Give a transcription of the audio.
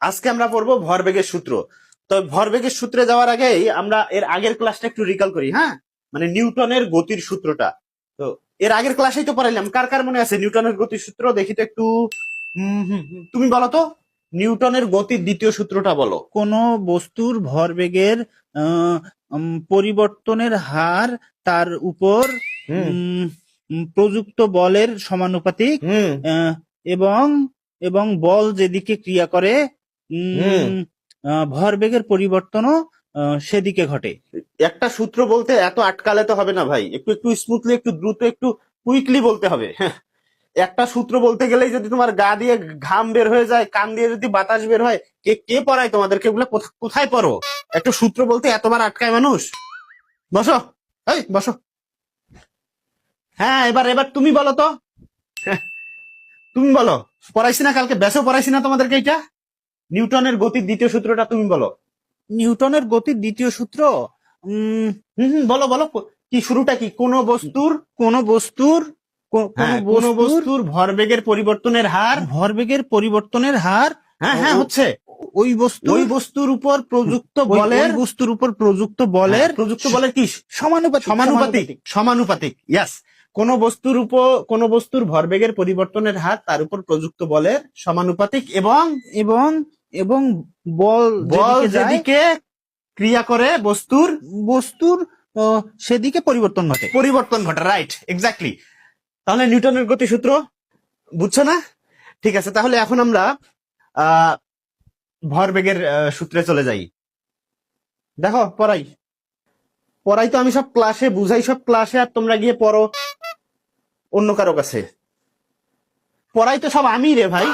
আজকে আমরা পড়বো ভরবেগের সূত্র। তো ভরবেগের সূত্রে যাওয়ার আগেই আমরা এর আগের ক্লাসটা একটু রিকল করি। হ্যাঁ, মানে নিউটনের গতির সূত্রটা। তো এর আগের ক্লাসেই তো পড়াইলাম, কার কার মনে আছে নিউটনের গতির সূত্র? দেখি তো একটু। তুমি বলো তো, নিউটনের গতির দ্বিতীয় সূত্রটা বলো। কোনো বস্তুর ভরবেগের পরিবর্তনের হার তার উপর প্রযুক্ত বলের সমানুপাতিক এবং এবং বল যেদিকে ক্রিয়া করে ভরবেগের পরিবর্তনও সেদিকে ঘটে। একটা সূত্র বলতে এত আটকালে তো হবে না ভাই, একটু একটু স্মুথলি, একটু দ্রুত, একটু কুইকলি বলতে হবে। একটা সূত্র বলতে গেলেই যদি তোমার গা দিয়ে ঘাম বের হয়ে যায়, কান দিয়ে যদি বাতাস বের হয়, কে কে পড়ায় তোমাদেরকে? এগুলো কোথায় পড়ো? একটা সূত্র বলতে এতবার আটকায় মানুষ? বসো, এই বসো। হ্যাঁ, এবার এবার তুমি বলো তো। তুমি বলো, পড়াইছি না কালকে? বেসো পড়াইছি না তোমাদেরকে এটা? নিউটনের গতির দ্বিতীয় সূত্রটা তুমি বলো। নিউটনের গতির দ্বিতীয় সূত্র, বলো বলো, কি শুরুটা কি? কোন বস্তুর কোন বস্তুর কোন বস্তুর ভরবেগের পরিবর্তনের হার হ্যাঁ হ্যাঁ হচ্ছে ওই বস্তুর উপর প্রযুক্ত বলের কি সমানুপাতিক। ইয়াস, কোন বস্তুর ভরবেগের পরিবর্তনের হার তার উপর প্রযুক্ত বলের সমানুপাতিক এবং এবং এবং বল যেদিকে ক্রিয়া করে বস্তুর সেদিকে পরিবর্তন ঘটে। Right, exactly. তাহলে নিউটনের গতিসূত্র বুঝছো না? ঠিক আছে, তাহলে এখন আমরা ভরবেগের সূত্রে চলে যাই। দেখো, পড়াই তো আমি সব ক্লাসে বুঝাই, সব ক্লাসে, আর তোমরা গিয়ে পড়ো অন্য কারো কাছে। পড়াই তো সব আমি রে ভাই।